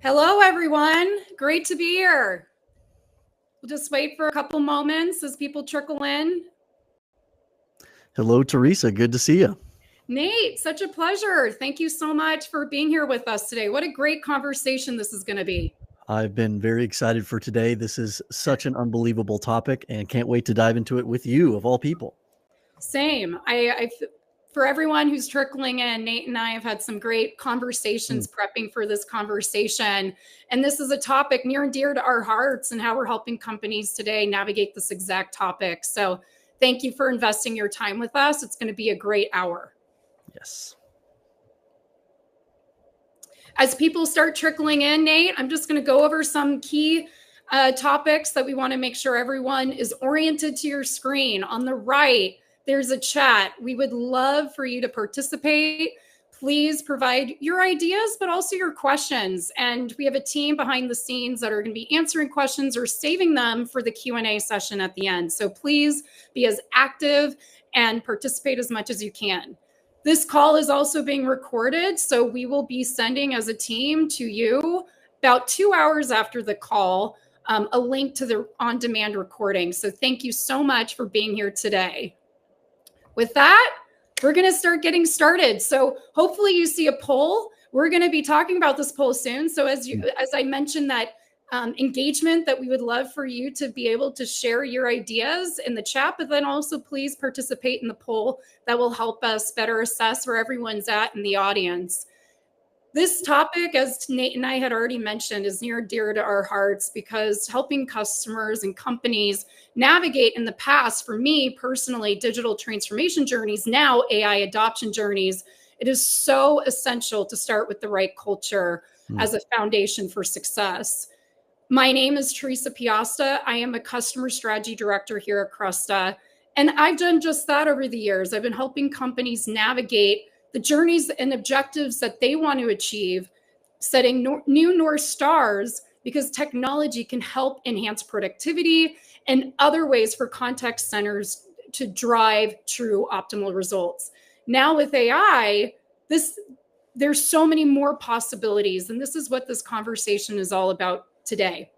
Hello, everyone. Great to be here. We'll just wait for a couple moments as people trickle in. Hello, Theresa. Good to see you. Nate, such a pleasure. Thank you so much for being here with us today. What a great conversation this is going to be. I've been very excited for today. This is such an unbelievable topic and can't wait to dive into it with you, of all people. Same. For everyone who's trickling in, Nate and I have had some great conversations prepping for this conversation. And this is a topic near and dear to our hearts and how we're helping companies today navigate this exact topic. So thank you for investing your time with us. It's going to be a great hour. Yes. As people start trickling in, Nate, I'm just going to go over some key topics that we want to make sure everyone is oriented to your screen. On the right, there's a chat. We would love for you to participate. Please provide your ideas, but also your questions. And we have a team behind the scenes that are going to be answering questions or saving them for the Q&A session at the end. So please be as active and participate as much as you can. This call is also being recorded, so we will be sending as a team to you about 2 hours after the call a link to the on-demand recording. So thank you so much for being here today. With that, we're going to start getting started. So hopefully you see a poll. We're going to be talking about this poll soon. So as I mentioned, that engagement that we would love for you to be able to share your ideas in the chat, but then also please participate in the poll. That will help us better assess where everyone's at in the audience. This topic, as Nate and I had already mentioned, is near and dear to our hearts because helping customers and companies navigate in the past, for me personally, digital transformation journeys, now AI adoption journeys, it is so essential to start with the right culture as a foundation for success. My name is Theresa Piasta. I am a customer strategy director here at Cresta, and I've done just that over the years. I've been helping companies navigate the journeys and objectives that they want to achieve, setting new North Stars, because technology can help enhance productivity and other ways for contact centers to drive true optimal results. Now with AI, there's so many more possibilities, and this is what this conversation is all about today.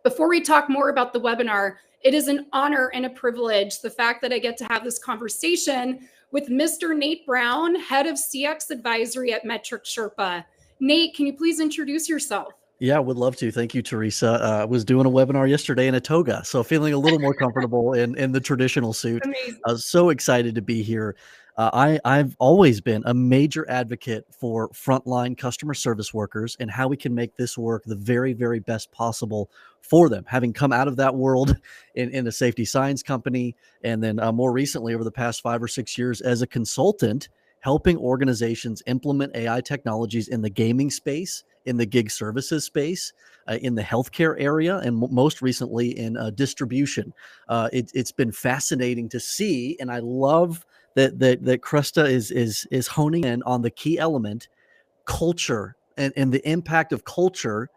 Before we talk more about the webinar, it is an honor and a privilege, the fact that I get to have this conversation with Mr. Nate Brown, Head of CX Advisory at Metric Sherpa. Nate, can you please introduce yourself? Yeah, would love to. Thank you, Theresa. I was doing a webinar yesterday in a toga, so feeling a little more comfortable in the traditional suit. Amazing. I was so excited to be here. I've always been a major advocate for frontline customer service workers and how we can make this work the very, very best possible for them. Having come out of that world in a safety science company, and then more recently over the past 5 or 6 years as a consultant, helping organizations implement AI technologies in the gaming space, in the gig services space, in the healthcare area, and most recently in distribution. It's been fascinating to see, and I love that Cresta is honing in on the key element, culture, and the impact of culture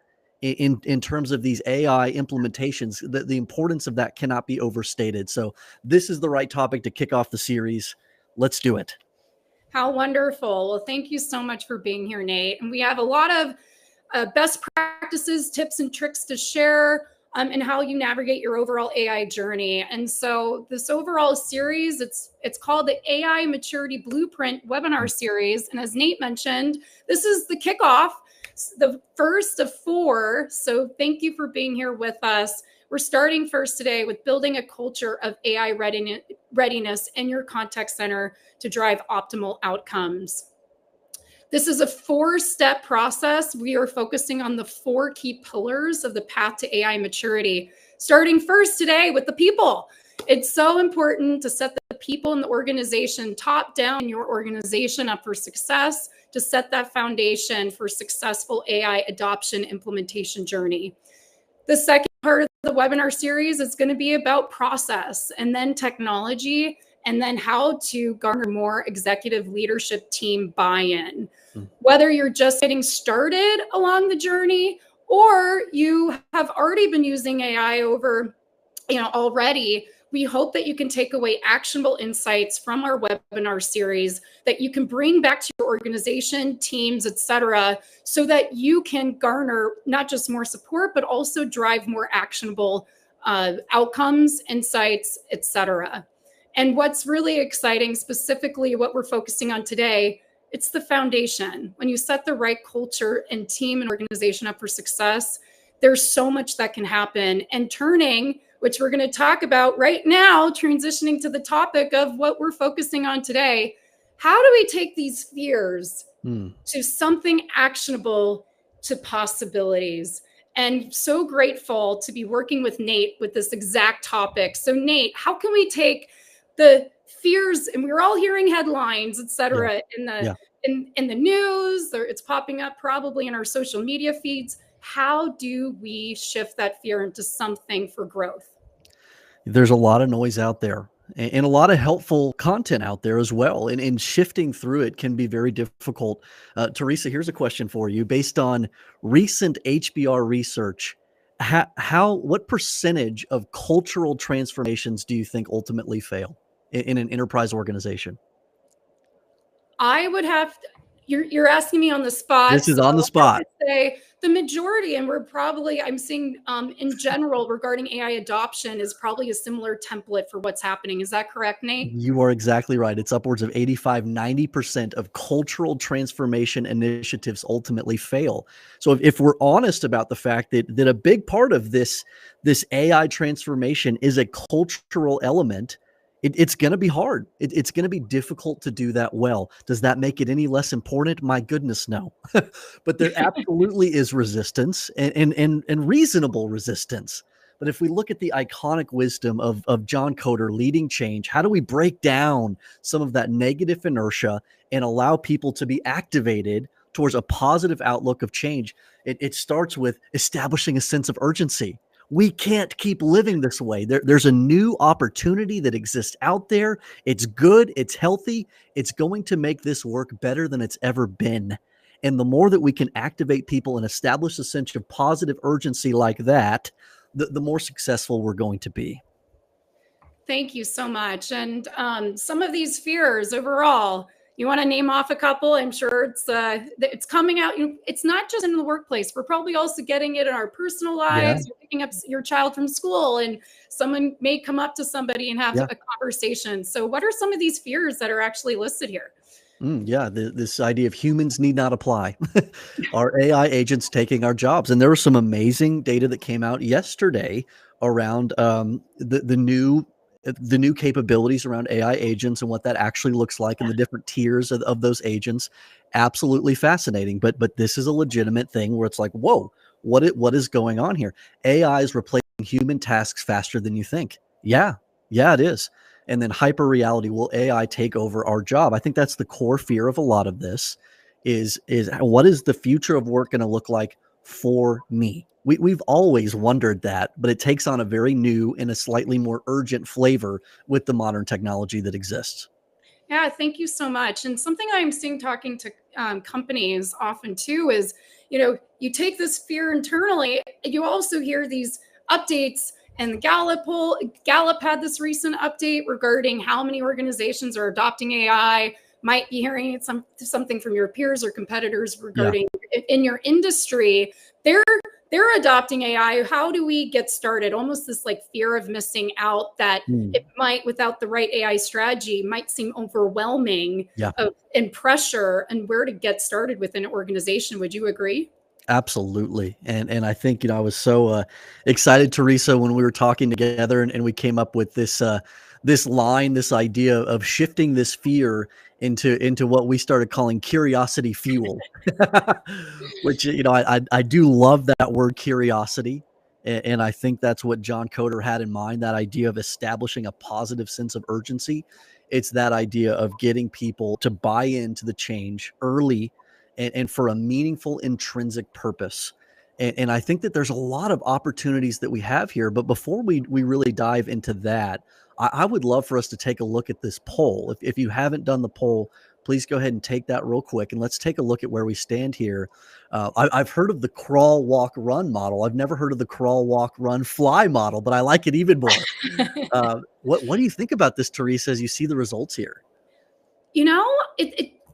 in terms of these AI implementations. The importance of that cannot be overstated. So this is the right topic to kick off the series. Let's do it. How wonderful. Well, thank you so much for being here, Nate. And we have a lot of best practices, tips, and tricks to share and how you navigate your overall AI journey. And so this overall series, it's called the AI Maturity Blueprint webinar series. And as Nate mentioned, this is the kickoff, the first of 4. So thank you for being here with us. We're starting first today with building a culture of AI readiness in your contact center to drive optimal outcomes. This is a 4-step process. We are focusing on the 4 key pillars of the path to AI maturity, starting first today with the people. It's so important to set the people in the organization, top down in your organization, up for success, to set that foundation for successful AI adoption implementation journey. The second part of the webinar series is going to be about process, and then technology, and then how to garner more executive leadership team buy-in. Whether you're just getting started along the journey or you have already been using AI already, We hope that you can take away actionable insights from our webinar series that you can bring back to your organization, teams, etc., so that you can garner not just more support, but also drive more actionable outcomes, insights, etc. And what's really exciting, specifically what we're focusing on today, it's the foundation. When you set the right culture and team and organization up for success, there's so much that can happen. And turning, which we're going to talk about right now, transitioning to the topic of what we're focusing on today, how do we take these fears to something actionable, to possibilities? And so grateful to be working with Nate with this exact topic. So Nate, how can we take the fears, and we're all hearing headlines, et cetera, in the news, or it's popping up probably in our social media feeds. How do we shift that fear into something for growth? There's a lot of noise out there and a lot of helpful content out there as well. And shifting through it can be very difficult. Theresa, here's a question for you. Based on recent HBR research, what percentage of cultural transformations do you think ultimately fail in an enterprise organization? I would have to, you're asking me on the spot. This is on the spot. I would say the majority, and I'm seeing in general regarding AI adoption is probably a similar template for what's happening. Is that correct, Nate? You are exactly right. It's upwards of 85-90% of cultural transformation initiatives ultimately fail. So if we're honest about the fact that a big part of this AI transformation is a cultural element, it's going to be hard. It's going to be difficult to do that well. Does that make it any less important? My goodness, no. But there absolutely is resistance and reasonable resistance. But if we look at the iconic wisdom of John Koder leading change, how do we break down some of that negative inertia and allow people to be activated towards a positive outlook of change? It starts with establishing a sense of urgency. We can't keep living this way. There's a new opportunity that exists out there. It's good. It's healthy. It's going to make this work better than it's ever been. And the more that we can activate people and establish a sense of positive urgency like that, the more successful we're going to be. Thank you so much. And some of these fears overall, you want to name off a couple? I'm sure it's coming out. It's not just in the workplace. We're probably also getting it in our personal lives. Yeah. You're picking up your child from school, and someone may come up to somebody and have a conversation. So what are some of these fears that are actually listed here? This idea of humans need not apply. Our AI agents taking our jobs. And there was some amazing data that came out yesterday around the new capabilities around AI agents and what that actually looks like and the different tiers of those agents. Absolutely fascinating. But this is a legitimate thing where it's like, whoa, what is going on here? AI is replacing human tasks faster than you think. Yeah, it is. And then hyper reality, will AI take over our job? I think that's the core fear of a lot of this is what is the future of work going to look like for me? We've always wondered that, but it takes on a very new and a slightly more urgent flavor with the modern technology that exists. Yeah, thank you so much. And something I'm seeing talking to companies often too is, you take this fear internally, you also hear these updates. And the Gallup had this recent update regarding how many organizations are adopting AI. Might be hearing something from your peers or competitors regarding in your industry. They're adopting AI. How do we get started? Almost this like fear of missing out that it might, without the right AI strategy, might seem overwhelming and pressure and where to get started within an organization. Would you agree? Absolutely. And I think, I was so excited, Theresa, when we were talking together and we came up with this idea of shifting this fear into what we started calling curiosity fuel, which, I do love that word curiosity. And I think that's what John Koder had in mind, that idea of establishing a positive sense of urgency. It's that idea of getting people to buy into the change early and for a meaningful intrinsic purpose. And I think that there's a lot of opportunities that we have here. But before we really dive into that, I would love for us to take a look at this poll. If you haven't done the poll, please go ahead and take that real quick. And let's take a look at where we stand here. I've heard of the crawl, walk, run model. I've never heard of the crawl, walk, run, fly model, but I like it even more. What do you think about this, Theresa, as you see the results here? You know,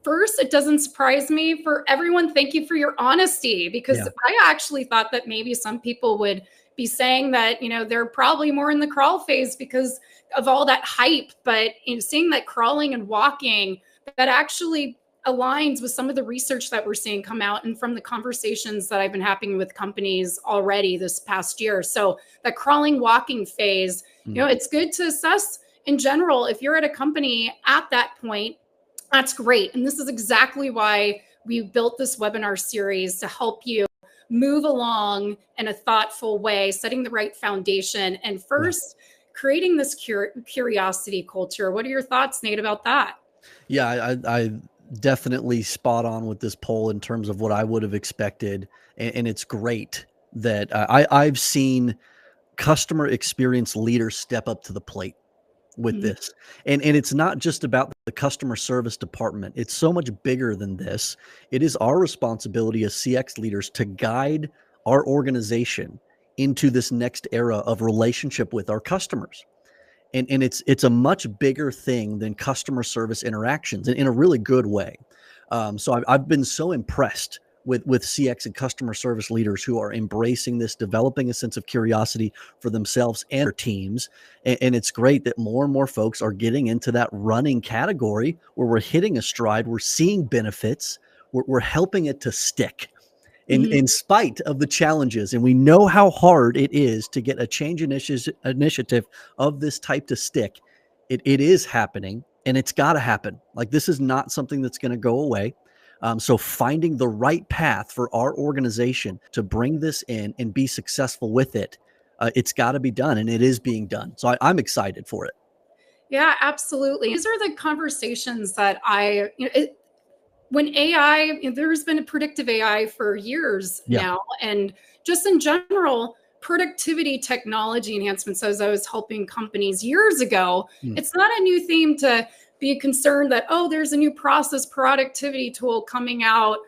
first, it doesn't surprise me. For everyone, thank you for your honesty, because I actually thought that maybe some people would be saying that, they're probably more in the crawl phase because of all that hype. But seeing that crawling and walking, that actually aligns with some of the research that we're seeing come out and from the conversations that I've been having with companies already this past year. So that crawling, walking phase, it's good to assess in general. If you're at a company at that point, that's great. And this is exactly why we built this webinar series, to help you move along in a thoughtful way, setting the right foundation, and first creating this curiosity culture. What are your thoughts, Nate, about that? Yeah, I definitely spot on with this poll in terms of what I would have expected. And it's great that I've seen customer experience leaders step up to the plate with this. And it's not just about the customer service department. It's so much bigger than this. It is our responsibility as CX leaders to guide our organization into this next era of relationship with our customers. And it's a much bigger thing than customer service interactions, in a really good way. So I've been so impressed with CX and customer service leaders who are embracing this, developing a sense of curiosity for themselves and their teams. And it's great that more and more folks are getting into that running category where we're hitting a stride, we're seeing benefits, we're helping it to stick in spite of the challenges. And we know how hard it is to get a change initiative of this type to stick. It is happening, and it's got to happen. Like, this is not something that's going to go away. So finding the right path for our organization to bring this in and be successful with it, it's got to be done, and it is being done. So I'm excited for it. Yeah, absolutely. These are the conversations that when AI, there's been a predictive AI for years now, and just in general, productivity technology enhancements, as I was helping companies years ago, it's not a new theme to be concerned that, oh, there's a new process productivity tool coming out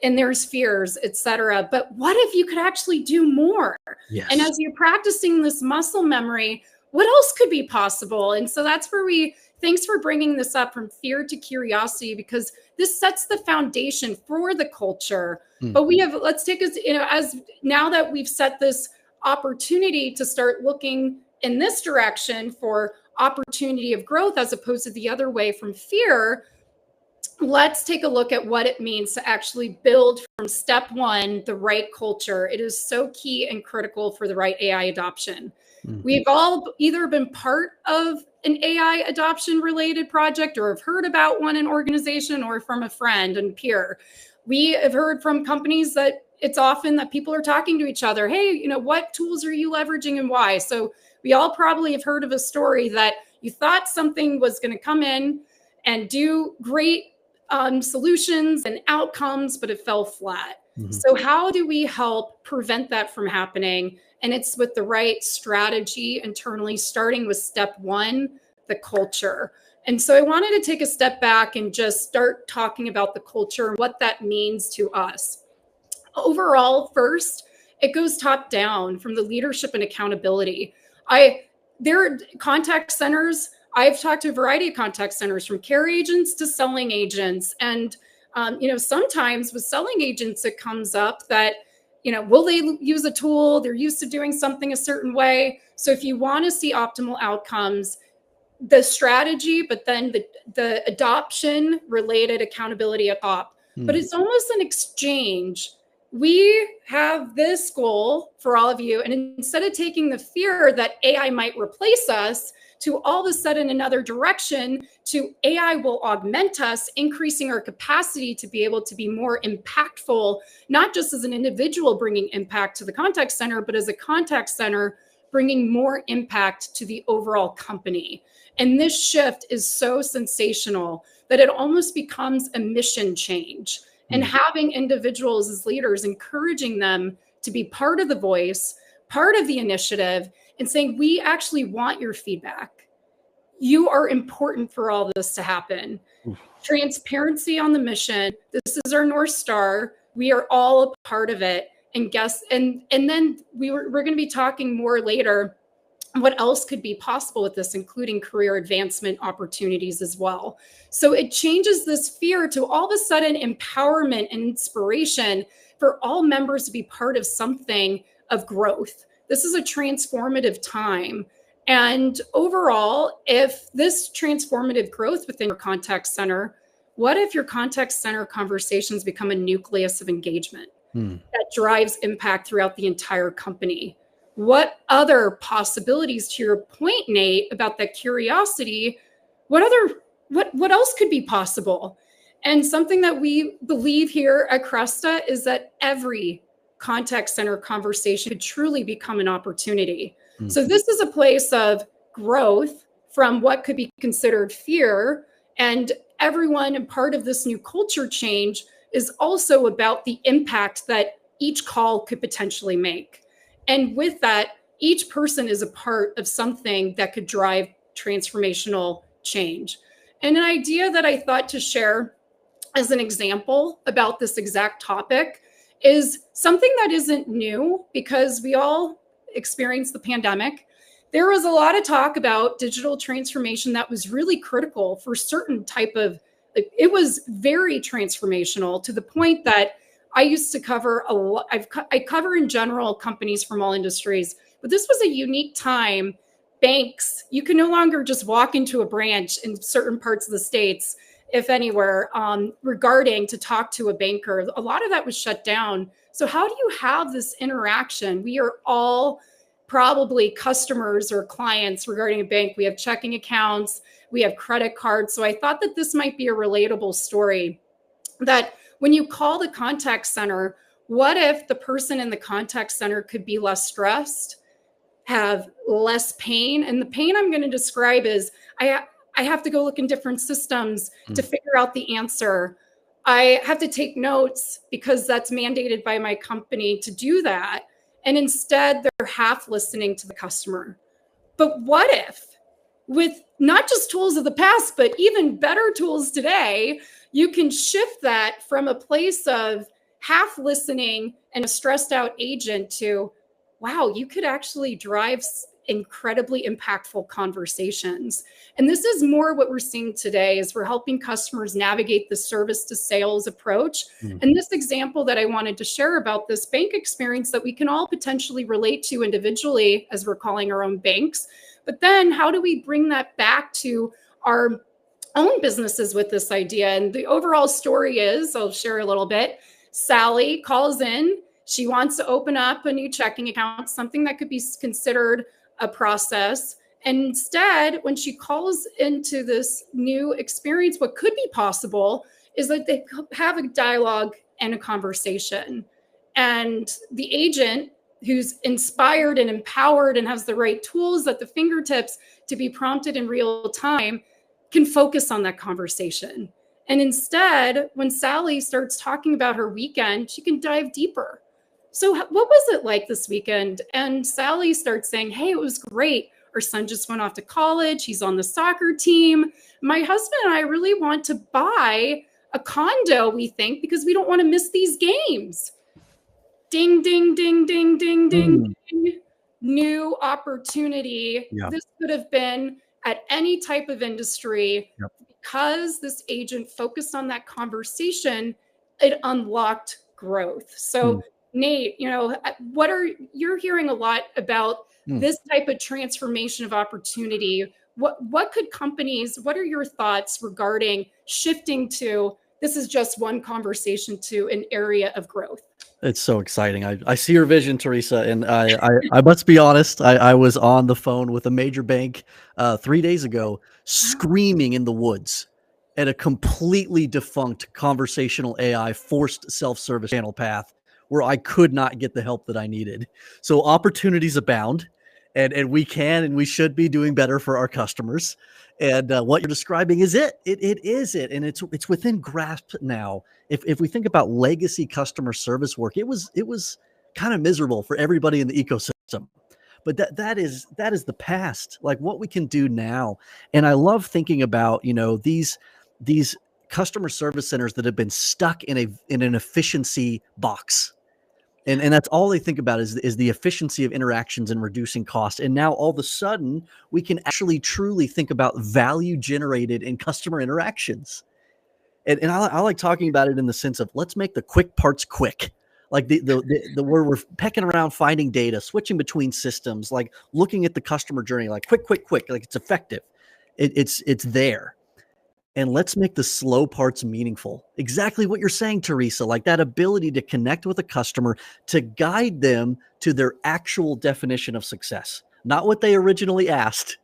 and there's fears, et cetera. But what if you could actually do more? And as you're practicing this muscle memory, what else could be possible? And so that's where thanks for bringing this up, from fear to curiosity, because this sets the foundation for the culture. But let's take us, as now that we've set this opportunity to start looking in this direction for opportunity of growth, as opposed to the other way from fear, let's take a look at what it means to actually build from step one, the right culture. It is so key and critical for the right AI adoption. We've all either been part of an AI adoption related project, or have heard about one in organization, or from a friend and peer. We have heard from companies that it's often that people are talking to each other. Hey, what tools are you leveraging and why? So we all probably have heard of a story that you thought something was going to come in and do great solutions and outcomes, but it fell flat. So how do we help prevent that from happening? And it's with the right strategy internally, starting with step one, the culture. And so I wanted to take a step back and just start talking about the culture and what that means to us. Overall, first, it goes top down from the leadership and accountability. There are contact centers. I've talked to a variety of contact centers, from care agents to selling agents. And, sometimes with selling agents, it comes up that, will they use a tool? They're used to doing something a certain way. So if you want to see optimal outcomes, the strategy, but then the adoption related accountability at top. But it's almost an exchange. We have this goal for all of you. And instead of taking the fear that AI might replace us to all of a sudden another direction, to AI will augment us, increasing our capacity to be able to be more impactful, not just as an individual bringing impact to the contact center, but as a contact center bringing more impact to the overall company. And this shift is so sensational that it almost becomes a mission change. And having individuals as leaders, encouraging them to be part of the voice, part of the initiative, and saying, we actually want your feedback. You are important for all this to happen. Oof. Transparency on the mission. This is our North Star. We are all a part of it. And then we're going to be talking more later what else could be possible with this, including career advancement opportunities as well. So it changes this fear to all of a sudden empowerment and inspiration for all members to be part of something of growth. This is a transformative time. And overall, if this transformative growth within your contact center, what if your contact center conversations become a nucleus of engagement that drives impact throughout the entire company? What other possibilities, to your point, Nate, about that curiosity, what else could be possible? And something that we believe here at Cresta is that every contact center conversation could truly become an opportunity. So this is a place of growth from what could be considered fear. And everyone and part of this new culture change is also about the impact that each call could potentially make. And with that, each person is a part of something that could drive transformational change. And an idea that I thought to share as an example about this exact topic is something that isn't new, because we all experienced the pandemic. There was a lot of talk about digital transformation that was really critical for certain type of, it was very transformational to the point that I used to cover a lot. I cover in general companies from all industries, but this was a unique time. Banks, you can no longer just walk into a branch in certain parts of the States, if anywhere, regarding to talk to a banker. A lot of that was shut down. So how do you have this interaction? We are all probably customers or clients regarding a bank. We have checking accounts, we have credit cards. So I thought that this might be a relatable story, that when you call the contact center, what if the person in the contact center could be less stressed, have less pain? And the pain I'm going to describe is I have to go look in different systems to figure out the answer. I have to take notes because that's mandated by my company to do that. And instead, they're half listening to the customer. But what if, with not just tools of the past, but even better tools today, you can shift that from a place of half listening and a stressed out agent to, wow, you could actually drive incredibly impactful conversations. And this is more what we're seeing today, is we're helping customers navigate the service to sales approach. And this example that I wanted to share about this bank experience that we can all potentially relate to individually as we're calling our own banks. But then how do we bring that back to our own businesses with this idea? And the overall story is, I'll share a little bit. Sally calls in. She wants to open up a new checking account, something that could be considered a process. And instead, when she calls into this new experience, what could be possible is that they have a dialogue and a conversation. And the agent, who's inspired and empowered and has the right tools at the fingertips to be prompted in real time, can focus on that conversation. And instead, when Sally starts talking about her weekend, she can dive deeper. So what was it like this weekend? And Sally starts saying, hey, it was great. Our son just went off to college. He's on the soccer team. My husband and I really want to buy a condo, we think, because we don't want to miss these games. Ding, ding, ding, ding, ding, ding, ding. New opportunity. Yeah. This could have been at any type of industry. Yep. Because this agent focused on that conversation, it unlocked growth. So Nate, you're hearing a lot about this type of transformation of opportunity. What could companies, what are your thoughts regarding shifting to, this is just one conversation, to an area of growth? It's so exciting. I see your vision, Theresa, and I must be honest. I was on the phone with a major bank 3 days ago, screaming in the woods at a completely defunct conversational AI forced self-service channel path where I could not get the help that I needed. So opportunities abound, and we can and we should be doing better for our customers. And what you're describing is it. It is it, and it's within grasp now. If we think about legacy customer service work, it was kind of miserable for everybody in the ecosystem. but that is the past, like what we can do now. And I love thinking about, these customer service centers that have been stuck in an efficiency box. And that's all they think about is the efficiency of interactions and reducing cost. And now all of a sudden we can actually truly think about value generated in customer interactions. And I like talking about it in the sense of, let's make the quick parts quick. Like the where we're pecking around, finding data, switching between systems, like looking at the customer journey, like quick, like it's effective. It's there. And let's make the slow parts meaningful. Exactly what you're saying, Theresa, like that ability to connect with a customer, to guide them to their actual definition of success, not what they originally asked,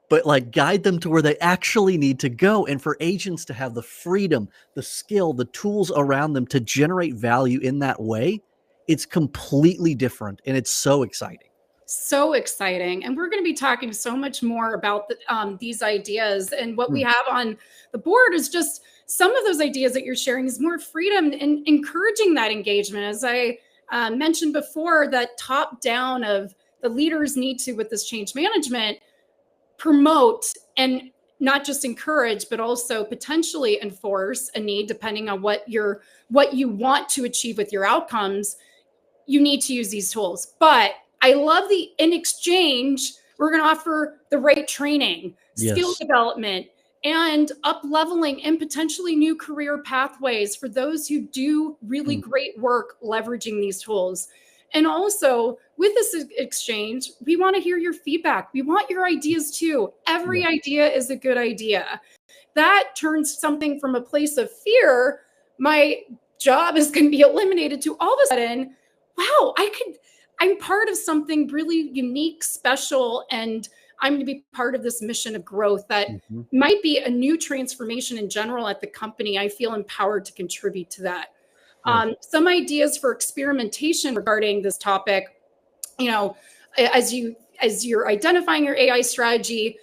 but like guide them to where they actually need to go. And for agents to have the freedom, the skill, the tools around them to generate value in that way, it's completely different. And it's so exciting. So exciting. And we're going to be talking so much more about these ideas. And what we have on the board is just some of those ideas that you're sharing is more freedom and encouraging that engagement. As I mentioned before, that top down of the leaders need to, with this change management, promote and not just encourage, but also potentially enforce a need, depending on what you want to achieve with your outcomes. You need to use these tools. But I love in exchange, we're going to offer the right training, skill development, and up-leveling and potentially new career pathways for those who do really great work leveraging these tools. And also, with this exchange, we want to hear your feedback. We want your ideas too. Every idea is a good idea. That turns something from a place of fear, my job is going to be eliminated, to all of a sudden, wow, I'm part of something really unique, special, and I'm going to be part of this mission of growth that might be a new transformation in general at the company. I feel empowered to contribute to that. Some ideas for experimentation regarding this topic, as you're identifying your AI strategy,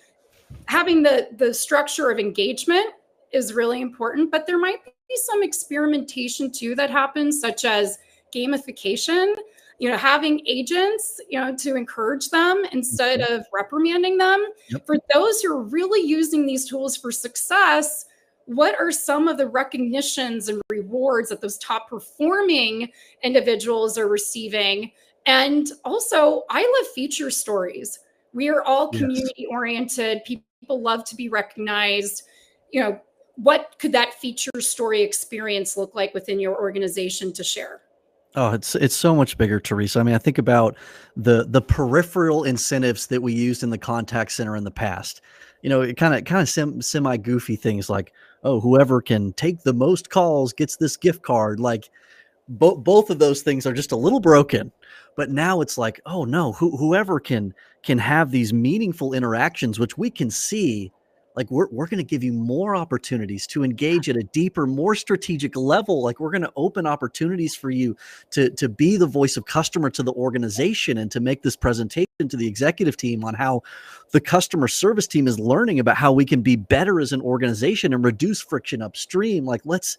having the structure of engagement is really important, but there might be some experimentation too that happens, such as gamification, having agents, to encourage them instead of reprimanding them. For those who are really using these tools for success, what are some of the recognitions and rewards that those top performing individuals are receiving? And also, I love feature stories. We are all community oriented. People love to be recognized. What could that feature story experience look like within your organization to share? Oh, it's so much bigger, Theresa. I mean, I think about the peripheral incentives that we used in the contact center in the past. It kind of semi goofy things like, oh, whoever can take the most calls gets this gift card. Like both of those things are just a little broken. But now it's like, oh no, whoever can have these meaningful interactions, which we can see. Like we're going to give you more opportunities to engage at a deeper, more strategic level. Like we're going to open opportunities for you to be the voice of customer to the organization and to make this presentation to the executive team on how the customer service team is learning about how we can be better as an organization and reduce friction upstream. Like let's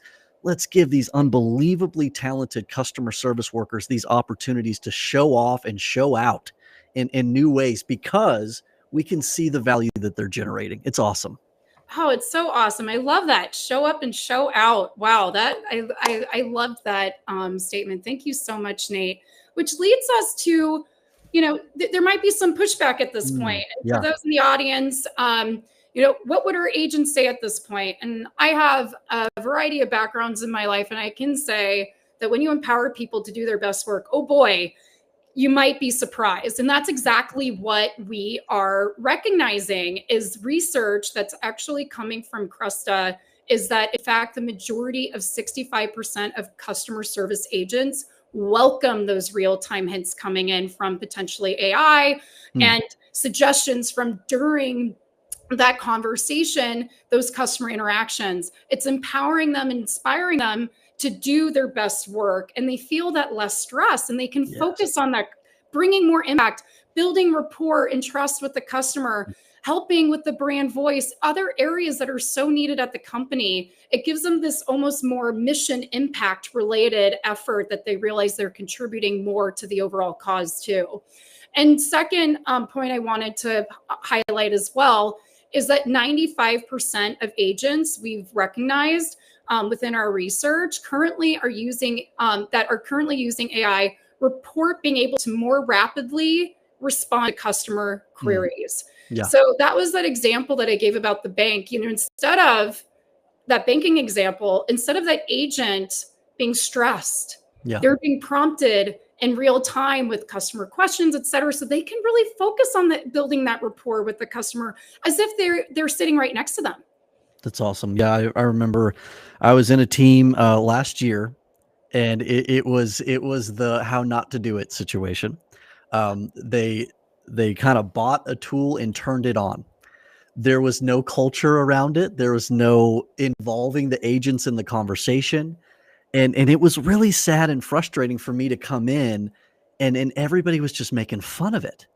give these unbelievably talented customer service workers these opportunities to show off and show out in new ways, because we can see the value that they're generating. It's awesome. Oh, it's so awesome. I love that. Show up and show out. Wow. I loved that statement. Thank you so much, Nate. Which leads us to, there might be some pushback at this point. And for those in the audience, what would our agents say at this point? And I have a variety of backgrounds in my life, and I can say that when you empower people to do their best work, oh boy, you might be surprised. And that's exactly what we are recognizing is research that's actually coming from Cresta, is that in fact, the majority of 65% of customer service agents welcome those real-time hints coming in from potentially AI and suggestions from during that conversation, those customer interactions. It's empowering them and inspiring them to do their best work, and they feel that less stress, and they can focus on that, bringing more impact, building rapport and trust with the customer. helping with the brand voice, other areas that are so needed at the company. It gives them this almost more mission impact related effort that they realize they're contributing more to the overall cause too. And second point I wanted to highlight as well is that 95% of agents we've recognized within our research currently are using AI report being able to more rapidly respond to customer queries. Yeah. So that was that example that I gave about the bank. Instead of that banking example, instead of that agent being stressed, they're being prompted in real time with customer questions, et cetera, so they can really focus on building that rapport with the customer as if they're sitting right next to them. That's awesome. Yeah, I remember I was in a team last year, and it was the how not to do it situation. They kind of bought a tool and turned it on. There was no culture around it. There was no involving the agents in the conversation. And it was really sad and frustrating for me to come in and everybody was just making fun of it.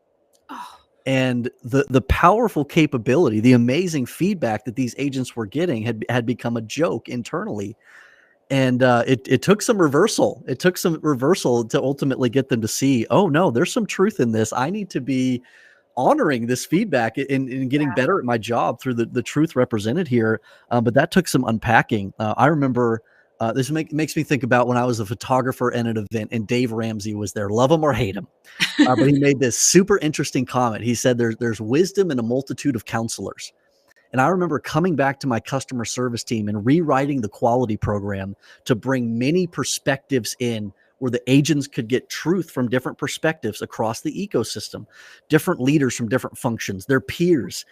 Oh, And the powerful capability, the amazing feedback that these agents were getting had become a joke internally. And it took some reversal. It took some reversal to ultimately get them to see, oh no, there's some truth in this. I need to be honoring this feedback and getting better at my job through the truth represented here. But that took some unpacking. I remember this makes me think about when I was a photographer at an event and Dave Ramsey was there. Love him or hate him. But he made this super interesting comment. He said there's wisdom in a multitude of counselors. And I remember coming back to my customer service team and rewriting the quality program to bring many perspectives in where the agents could get truth from different perspectives across the ecosystem, different leaders from different functions, their peers,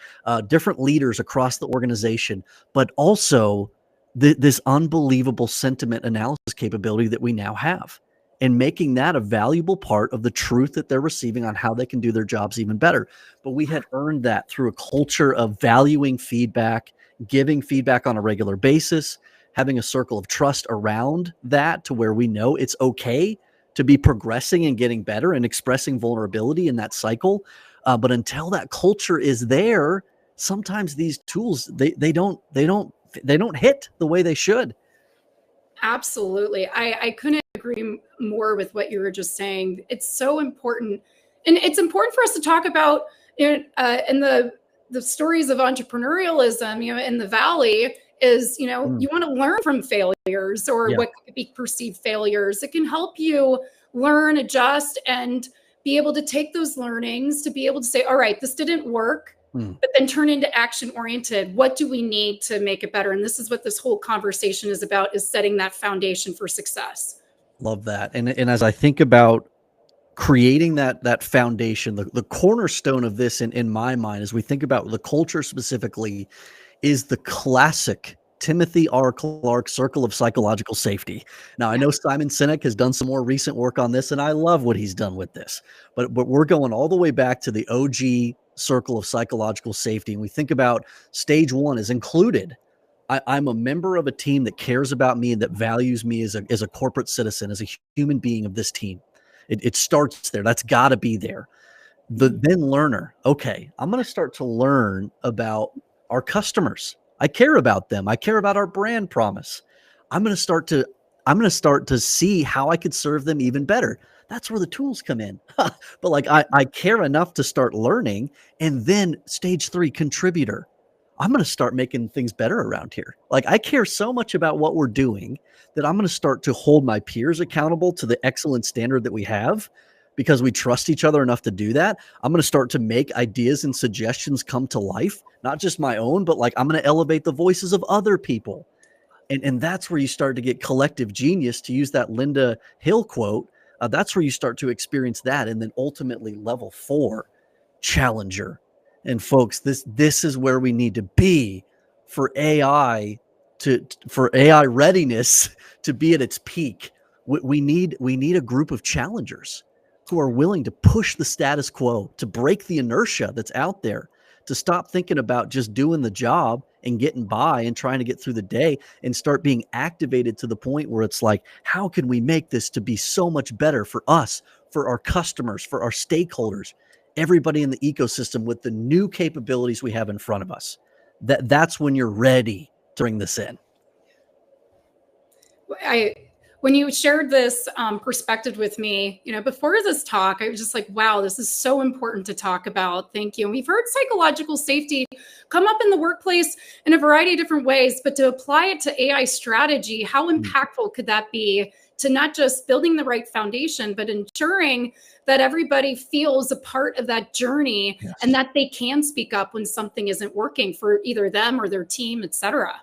different leaders across the organization, but also this unbelievable sentiment analysis capability that we now have, and making that a valuable part of the truth that they're receiving on how they can do their jobs even better. But we had earned that through a culture of valuing feedback, giving feedback on a regular basis, having a circle of trust around that to where we know it's okay to be progressing and getting better and expressing vulnerability in that cycle. But until that culture is there, sometimes these tools, they don't hit the way they should. absolutely. I couldn't agree more with what you were just saying. It's so important. And it's important for us to talk about in the stories of entrepreneurialism, in the Valley is, you want to learn from failures or what could be perceived failures. It can help you learn, adjust, and be able to take those learnings to be able to say, all right, this didn't work, but then turn into action oriented. What do we need to make it better? And this is what this whole conversation is about, is setting that foundation for success. Love that. And as I think about creating that foundation, the cornerstone of this in my mind, as we think about the culture specifically, is the classic Timothy R. Clark circle of psychological safety. Now, I know Simon Sinek has done some more recent work on this, and I love what he's done with this. But we're going all the way back to the OG circle of psychological safety. And we think about stage one is included. I'm a member of a team that cares about me and that values me as a corporate citizen, as a human being of this team. It starts there. That's got to be there. The then learner. Okay, I'm going to start to learn about our customers. I care about them. I care about our brand promise. I'm going to start to see how I could serve them even better. That's where the tools come in. But like I care enough to start learning. And then stage 3, contributor. I'm going to start making things better around here. Like I care so much about what we're doing that I'm going to start to hold my peers accountable to the excellent standard that we have, because we trust each other enough to do that. I'm going to start to make ideas and suggestions come to life, not just my own, but like I'm going to elevate the voices of other people. And that's where you start to get collective genius, to use that Linda Hill quote. That's where you start to experience that. And then ultimately level 4, challenger. And folks, this is where we need to be for AI readiness to be at its peak. We need a group of challengers who are willing to push the status quo, to break the inertia that's out there, to stop thinking about just doing the job and getting by and trying to get through the day, and start being activated to the point where it's like, how can we make this to be so much better for us, for our customers, for our stakeholders? everybody in the ecosystem with the new capabilities we have in front of us. That's when you're ready to bring this in. When you shared this perspective with me, before this talk, I was just like, wow, this is so important to talk about. Thank you. And we've heard psychological safety come up in the workplace in a variety of different ways, but to apply it to AI strategy, how impactful could that be to not just building the right foundation, but ensuring that everybody feels a part of that journey, yes, and that they can speak up when something isn't working for either them or their team, et cetera.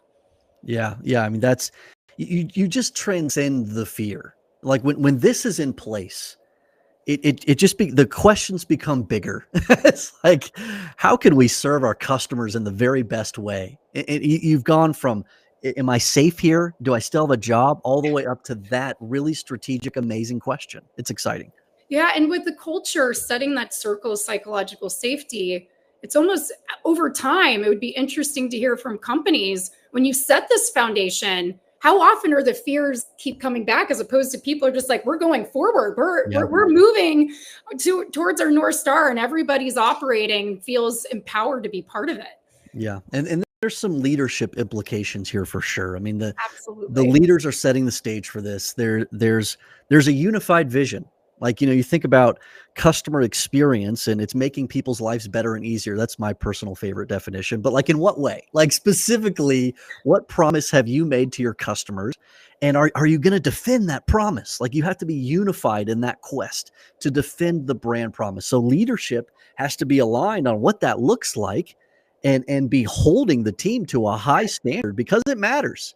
Yeah. I mean, that's, you just transcend the fear. Like when this is in place, it just the questions become bigger. It's like, how can we serve our customers in the very best way? You've gone from, am I safe here? Do I still have a job? All the way up to that really strategic, amazing question. It's exciting. Yeah. And with the culture setting that circle of psychological safety, it's almost over time, it would be interesting to hear from companies when you set this foundation, how often are the fears keep coming back as opposed to people are just like, we're going forward. We're moving towards our North Star and everybody's operating, feels empowered to be part of it. Yeah. And there's some leadership implications here for sure. I mean, the Absolutely. leaders are setting the stage for this. There's a unified vision. Like, you think about customer experience and it's making people's lives better and easier. That's my personal favorite definition. But like, in what way? Like, specifically, what promise have you made to your customers? And are you going to defend that promise? Like, you have to be unified in that quest to defend the brand promise. So leadership has to be aligned on what that looks like and be holding the team to a high standard because it matters.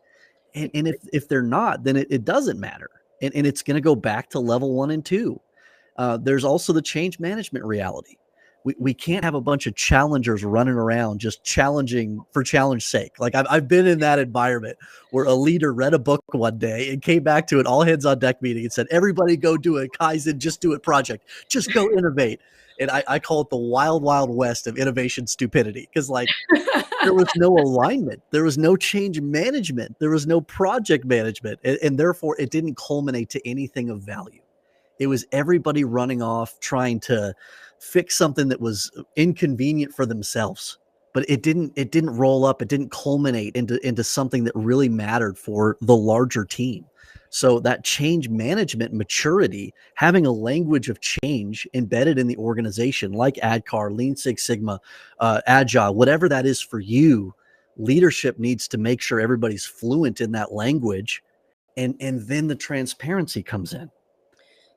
And if they're not, then it doesn't matter. And it's going to go back to level 1 and 2. There's also the change management reality. We can't have a bunch of challengers running around just challenging for challenge sake. Like I've been in that environment where a leader read a book one day and came back to an all hands on deck meeting and said, everybody go do a Kaizen, just do it project, just go innovate. And I call it the wild, wild west of innovation stupidity. Because like there was no alignment. There was no change management. There was no project management. And therefore, it didn't culminate to anything of value. It was everybody running off trying to fix something that was inconvenient for themselves. But it didn't roll up. It didn't culminate into something that really mattered for the larger team. So that change management maturity, having a language of change embedded in the organization, like ADKAR, Lean Six Sigma, Agile, whatever that is for you, leadership needs to make sure everybody's fluent in that language, and then the transparency comes in.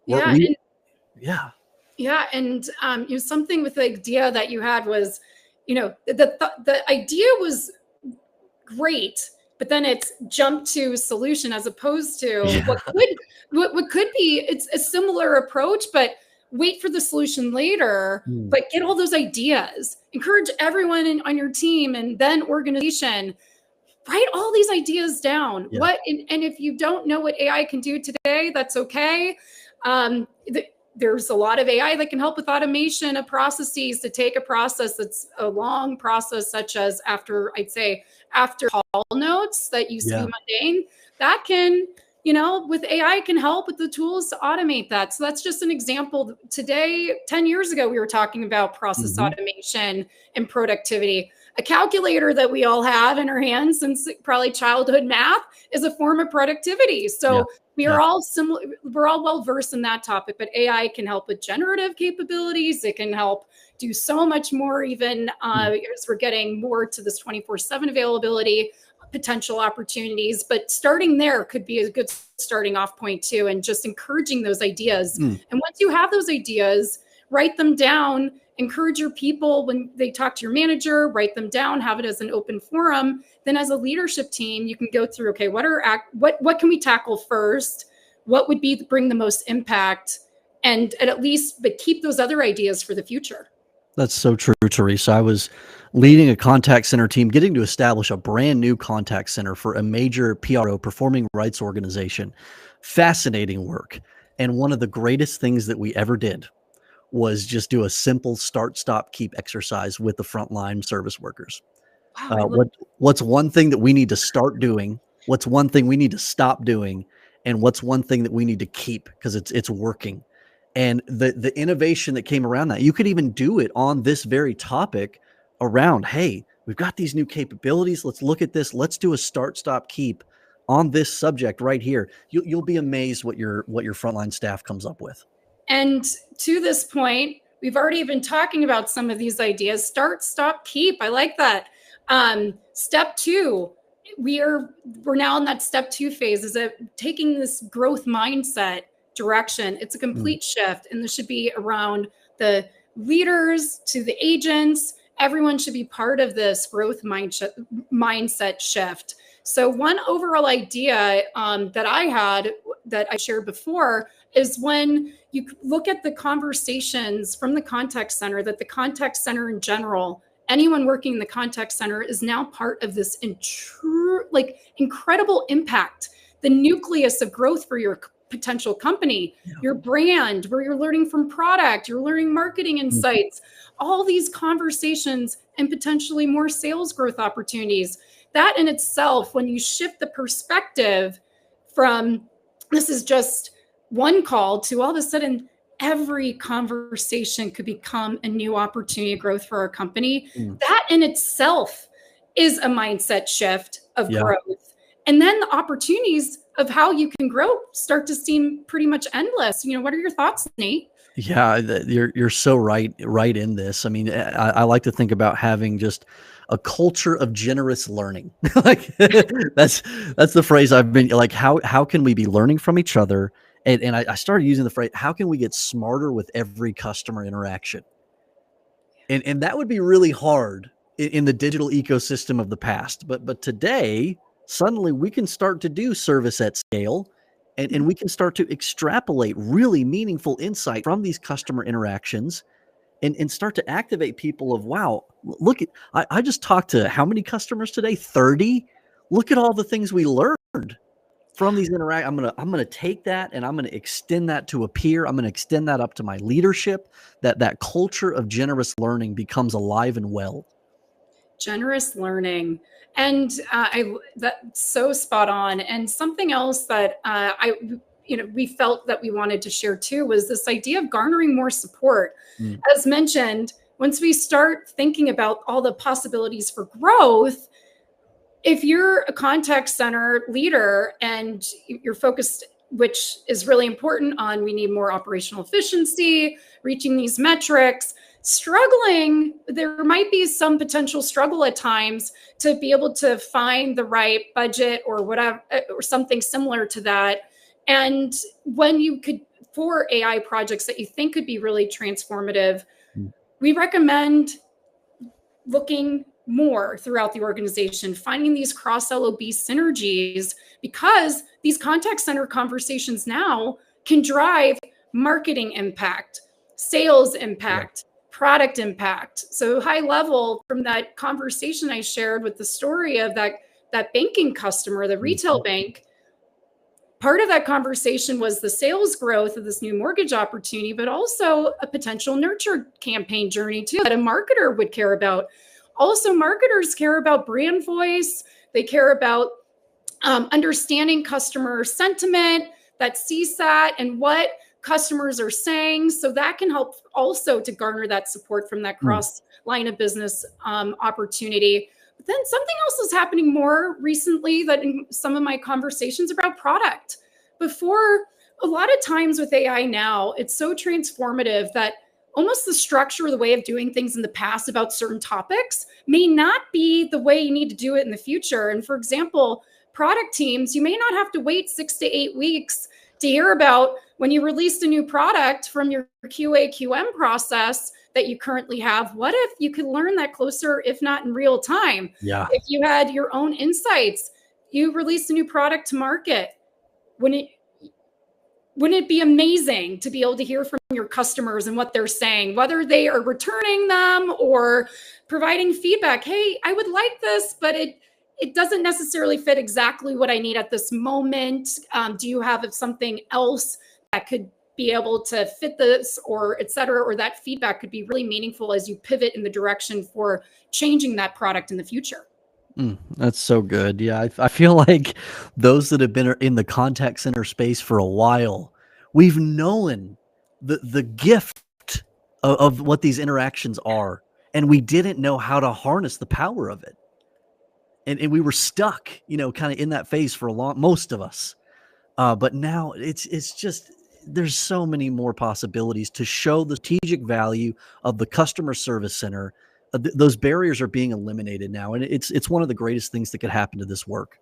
Yeah. Yeah. And something with the idea that you had was, the idea was great, but then it's jumped to solution as opposed to what could be. It's a similar approach, but wait for the solution later. But get all those ideas. Encourage everyone on your team and then organization. Write all these ideas down. Yeah. And if you don't know what AI can do today, that's okay. There's a lot of AI that can help with automation of processes to take a process that's a long process, such as after call notes that used to be mundane, that can, with AI can help with the tools to automate that. So that's just an example. Today, 10 years ago, we were talking about process automation and productivity. A calculator that we all have in our hands since probably childhood math is a form of productivity. So we are all similar. We're all well versed in that topic, but AI can help with generative capabilities. It can help do so much more, even as we're getting more to this 24/7 availability, potential opportunities. But starting there could be a good starting off point too, and just encouraging those ideas. And once you have those ideas, write them down. Encourage your people when they talk to your manager, write them down, have it as an open forum. Then as a leadership team, you can go through, okay, what can we tackle first? What would bring the most impact? And at least, but keep those other ideas for the future. That's so true, Theresa. I was leading a contact center team, getting to establish a brand new contact center for a major PRO, performing rights organization. Fascinating work. And one of the greatest things that we ever did was just do a simple start, stop, keep exercise with the frontline service workers. Wow, what's one thing that we need to start doing? What's one thing we need to stop doing? And what's one thing that we need to keep because it's working? And the innovation that came around that, you could even do it on this very topic around, hey, we've got these new capabilities. Let's look at this. Let's do a start, stop, keep on this subject right here. You'll be amazed what your frontline staff comes up with. And to this point, we've already been talking about some of these ideas. Start, stop, keep. I like that. Step 2, we're now in that step 2 phase, is taking this growth mindset direction. It's a complete shift, and this should be around the leaders to the agents. Everyone should be part of this growth mindset shift. So one overall idea that I had, that I shared before, is when you look at the conversations from the contact center, that the contact center in general, anyone working in the contact center is now part of this incredible impact, the nucleus of growth for your potential company, your brand, where you're learning from product, you're learning marketing insights, all these conversations, and potentially more sales growth opportunities. That in itself, when you shift the perspective from this is just one call to all of a sudden every conversation could become a new opportunity of growth for our company, that in itself is a mindset shift of growth. And then the opportunities of how you can grow start to seem pretty much endless. What are your thoughts, Nate? Yeah, you're so right in this. I mean, I like to think about having just a culture of generous learning. Like that's the phrase I've been like, how can we be learning from each other? And I started using the phrase, how can we get smarter with every customer interaction? And that would be really hard in the digital ecosystem of the past. But today, suddenly we can start to do service at scale, and we can start to extrapolate really meaningful insight from these customer interactions and start to activate people of, wow, look at, I just talked to how many customers today? 30. Look at all the things we learned from these interactions. I'm gonna take that and I'm gonna extend that to a peer. I'm gonna extend that up to my leadership. That culture of generous learning becomes alive and well. Generous learning. And that's so spot on. And something else that we felt that we wanted to share too was this idea of garnering more support. As mentioned, once we start thinking about all the possibilities for growth, if you're a contact center leader and you're focused, which is really important, on we need more operational efficiency, reaching these metrics, struggling, there might be some potential struggle at times to be able to find the right budget or whatever, or something similar to that. And when you could, for AI projects that you think could be really transformative, we recommend looking more throughout the organization, finding these cross-LOB synergies, because these contact center conversations now can drive marketing impact, sales impact, product impact. So high level, from that conversation I shared with the story of that banking customer, the retail bank, part of that conversation was the sales growth of this new mortgage opportunity, but also a potential nurture campaign journey too that a marketer would care about. Also, marketers care about brand voice. They care about understanding customer sentiment, that CSAT, and what customers are saying. So that can help also to garner that support from that cross line of business opportunity. But then something else is happening more recently that in some of my conversations about product. Before, a lot of times with AI now, it's so transformative that almost the structure or the way of doing things in the past about certain topics may not be the way you need to do it in the future. And for example, product teams, you may not have to wait 6 to 8 weeks to hear about when you released a new product from your QA QM process that you currently have. What if you could learn that closer, if not in real time? Yeah. If you had your own insights, you released a new product to market, wouldn't it be amazing to be able to hear from your customers and what they're saying, whether they are returning them or providing feedback? Hey, I would like this, but it doesn't necessarily fit exactly what I need at this moment. Do you have something else that could be able to fit this, or et cetera, or that feedback could be really meaningful as you pivot in the direction for changing that product in the future. That's so good. Yeah, I feel like those that have been in the contact center space for a while, we've known the gift of what these interactions are, and we didn't know how to harness the power of it. And we were stuck, kind of in that phase for most of us. But now it's just, there's so many more possibilities to show the strategic value of the customer service center. Those barriers are being eliminated now, and it's one of the greatest things that could happen to this work.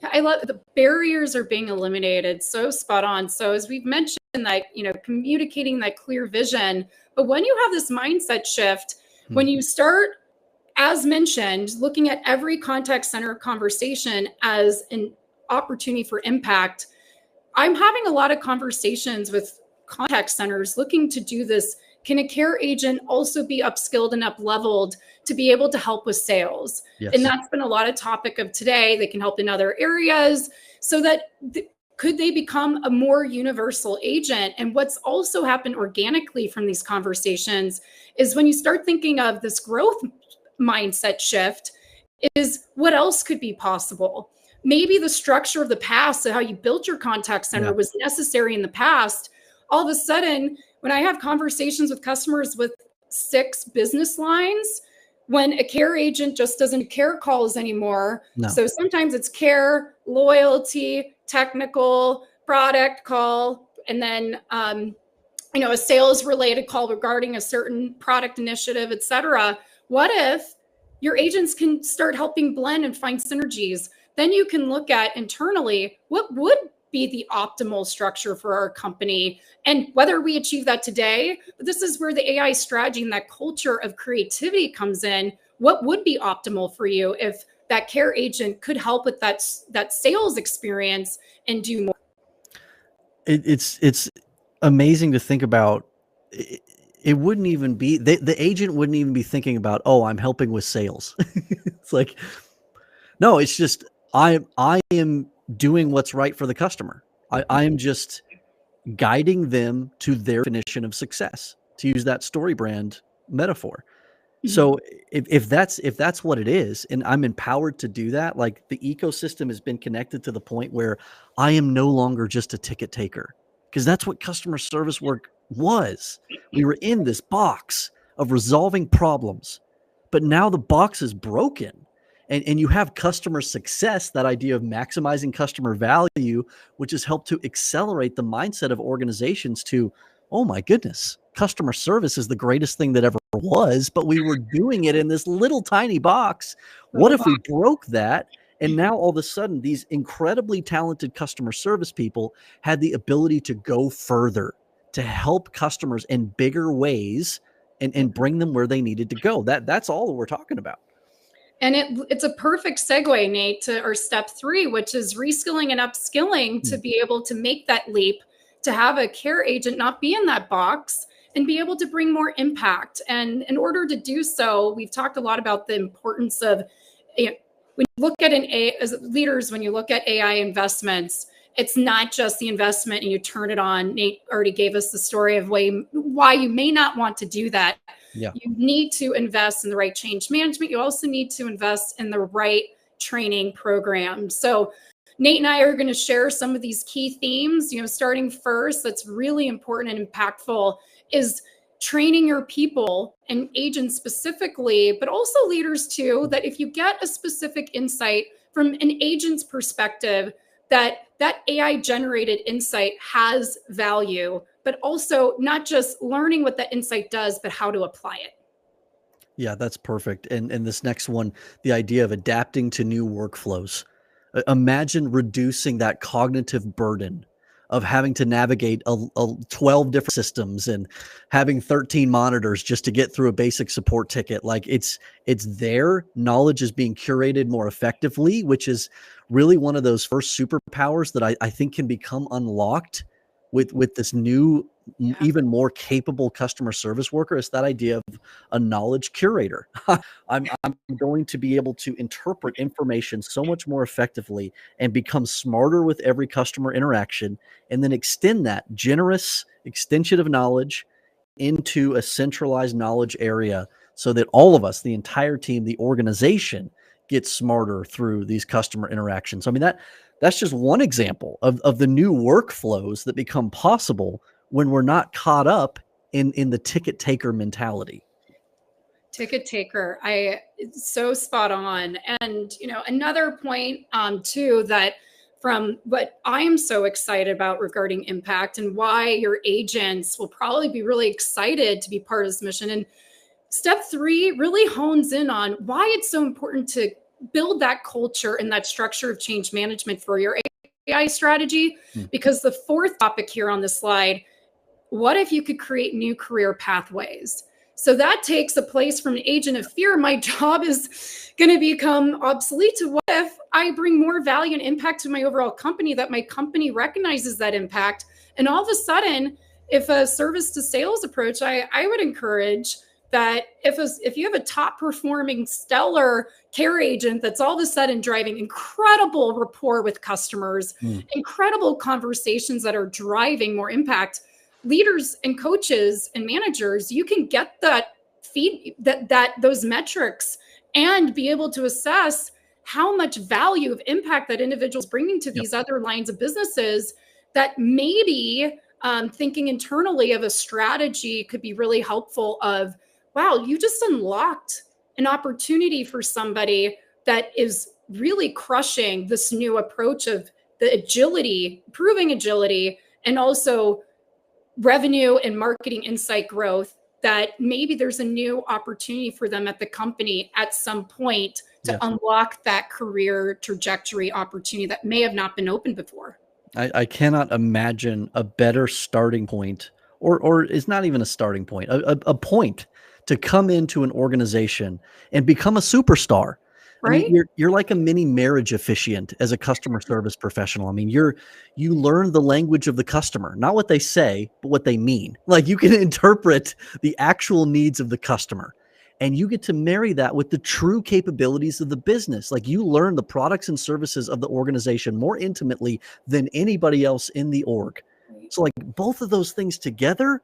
I love the barriers are being eliminated. So spot on. So as we've mentioned, that communicating that clear vision, but when you have this mindset shift, when you start, as mentioned, looking at every contact center conversation as an opportunity for impact, I'm having a lot of conversations with contact centers looking to do this. Can a care agent also be upskilled and up-leveled to be able to help with sales? Yes. And that's been a lot of topic of today. They can help in other areas, so that could they become a more universal agent? And what's also happened organically from these conversations is when you start thinking of this growth mindset shift, is what else could be possible? Maybe the structure of the past, so how you built your contact center was necessary in the past. All of a sudden, when I have conversations with customers with 6 business lines, when a care agent just doesn't do care calls anymore. No. So sometimes it's care, loyalty, technical, product call, and then a sales related call regarding a certain product initiative, et cetera. What if your agents can start helping blend and find synergies? Then you can look at internally, what would be the optimal structure for our company, and whether we achieve that today. But this is where the AI strategy and that culture of creativity comes in. What would be optimal for you if that care agent could help with that sales experience and do more? It's amazing to think about. It wouldn't even be, the agent wouldn't even be thinking about, oh, I'm helping with sales. It's like, no, it's just, I am doing what's right for the customer. I am just guiding them to their definition of success, to use that story brand metaphor. So if that's what it is, and I'm empowered to do that, like the ecosystem has been connected to the point where I am no longer just a ticket taker, because that's what customer service work was. We were in this box of resolving problems, but now the box is broken. And you have customer success, that idea of maximizing customer value, which has helped to accelerate the mindset of organizations to, oh my goodness, customer service is the greatest thing that ever was, but we were doing it in this little tiny box. What if we broke that? And now all of a sudden, these incredibly talented customer service people had the ability to go further, to help customers in bigger ways and bring them where they needed to go. That's all we're talking about. And it's a perfect segue, Nate, to our step 3, which is reskilling and upskilling to be able to make that leap, to have a care agent not be in that box and be able to bring more impact. And in order to do so, we've talked a lot about the importance of, when you look at as leaders, when you look at AI investments, it's not just the investment and you turn it on. Nate already gave us the story of why you may not want to do that. Yeah. You need to invest in the right change management. You also need to invest in the right training program. So Nate and I are going to share some of these key themes, starting first, that's really important and impactful, is training your people and agents specifically, but also leaders too, that if you get a specific insight from an agent's perspective, that AI generated insight has value, but also not just learning what that insight does, but how to apply it. Yeah, that's perfect. And this next one, the idea of adapting to new workflows. Imagine reducing that cognitive burden of having to navigate 12 different systems and having 13 monitors just to get through a basic support ticket. Like it's there. Knowledge is being curated more effectively, which is really one of those first superpowers that I think can become unlocked with this new, even more capable customer service worker. It's that idea of a knowledge curator. I'm going to be able to interpret information so much more effectively and become smarter with every customer interaction, and then extend that generous extension of knowledge into a centralized knowledge area so that all of us, the entire team, the organization, gets smarter through these customer interactions. I mean, that's just one example of the new workflows that become possible when we're not caught up in the ticket taker mentality. Ticket taker, it's so spot on. And another point too, that from what I'm so excited about regarding impact and why your agents will probably be really excited to be part of this mission. And step 3 really hones in on why it's so important to build that culture and that structure of change management for your AI strategy. Because the 4th topic here on the slide, what if you could create new career pathways? So that takes a place from an agent of fear. My job is going to become obsolete, to what if I bring more value and impact to my overall company, that my company recognizes that impact. And all of a sudden, if a service to sales approach, I would encourage that if you have a top performing stellar care agent that's all of a sudden driving incredible rapport with customers, incredible conversations that are driving more impact, leaders and coaches and managers, you can get that those metrics and be able to assess how much value of impact that individual is bringing to these other lines of businesses, that maybe thinking internally of a strategy could be really helpful. Of, wow, you just unlocked an opportunity for somebody that is really crushing this new approach of the agility, proving agility, and also revenue and marketing insight growth, that maybe there's a new opportunity for them at the company at some point to unlock that career trajectory opportunity that may have not been open before. I cannot imagine a better starting point, or it's not even a starting point, a point to come into an organization and become a superstar. Right? I mean, you're like a mini marriage officiant as a customer service professional. I mean, you learn the language of the customer, not what they say, but what they mean. Like, you can interpret the actual needs of the customer, and you get to marry that with the true capabilities of the business. Like, you learn the products and services of the organization more intimately than anybody else in the org. So, like, both of those things together,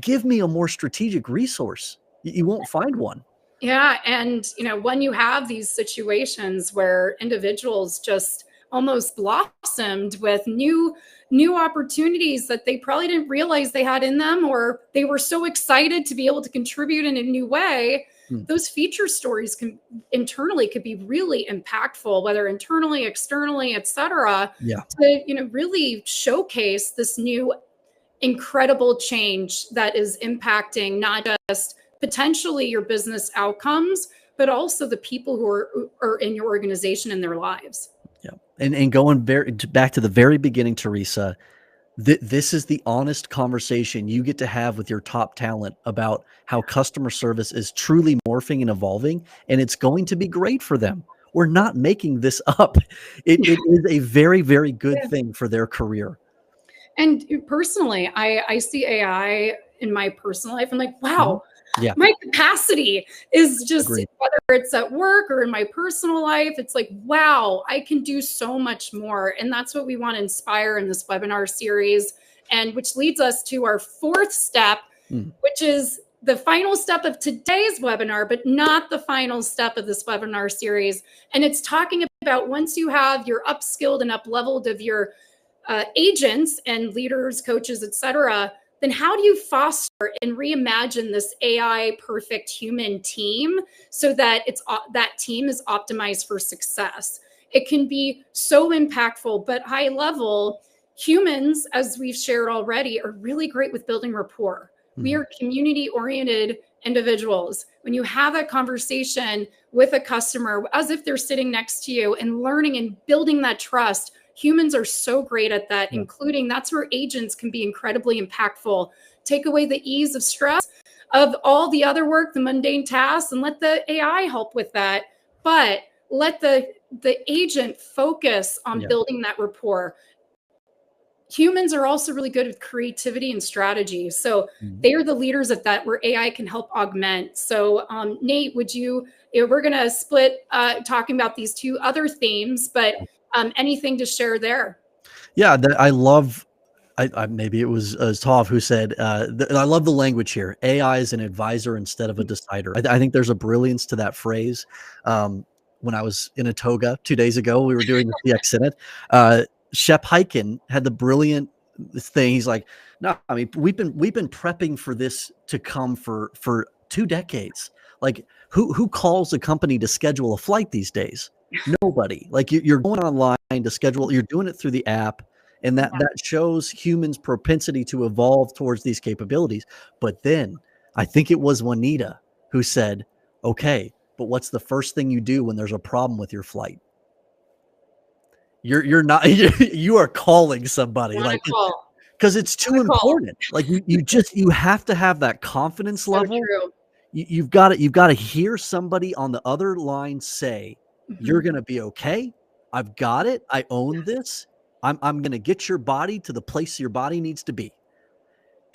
give me a more strategic resource. You won't find one. Yeah. And, when you have these situations where individuals just almost blossomed with new opportunities that they probably didn't realize they had in them, or they were so excited to be able to contribute in a new way, those feature stories internally could be really impactful, whether internally, externally, et cetera, to, really showcase this new incredible change that is impacting not just potentially your business outcomes, but also the people who are in your organization and their lives. Yeah. And going back to the very beginning, Theresa, this is the honest conversation you get to have with your top talent about how customer service is truly morphing and evolving, and it's going to be great for them. We're not making this up. It is a very, very good thing for their career. And personally, I see AI in my personal life. I'm like, wow, my capacity is just, whether it's at work or in my personal life, it's like, wow, I can do so much more. And that's what we want to inspire in this webinar series. And which leads us to our 4th step, which is the final step of today's webinar, but not the final step of this webinar series. And it's talking about, once you have your upskilled and up-leveled of your agents and leaders, coaches, et cetera, then how do you foster and reimagine this AI perfect human team so that that team is optimized for success? It can be so impactful, but high level. Humans, as we've shared already, are really great with building rapport. We are community-oriented individuals. When you have that conversation with a customer as if they're sitting next to you and learning and building that trust, humans are so great at that, including that's where agents can be incredibly impactful. Take away the ease of stress of all the other work, the mundane tasks, and let the AI help with that. But let the agent focus on building that rapport. Humans are also really good with creativity and strategy. So they are the leaders of that, where AI can help augment. So Nate, we're going to split talking about these 2 other themes, but anything to share there? Yeah, I love, maybe it was Tov who said, I love the language here. AI is an advisor instead of a decider. I think there's a brilliance to that phrase. When I was in a toga 2 days ago, we were doing the CX Senate. Shep Hyken had the brilliant thing. He's like, No, I mean, we've been prepping for this to come for 2 decades. Like, who calls a company to schedule a flight these days? Nobody. Like, you're going online to schedule. You're doing it through the app, and Yeah. that shows humans' propensity to evolve towards these capabilities. But then I think it was Juanita who said, "Okay, but what's the first thing you do when there's a problem with your flight? You're not you are calling somebody, Want to like, call? because it's too Want to call? important. Like, you have to have that confidence So level. true. You've got to hear somebody on the other line say, "You're Mhm. gonna be okay. I've got it. I own this. I'm gonna get your body to the place your body needs to be."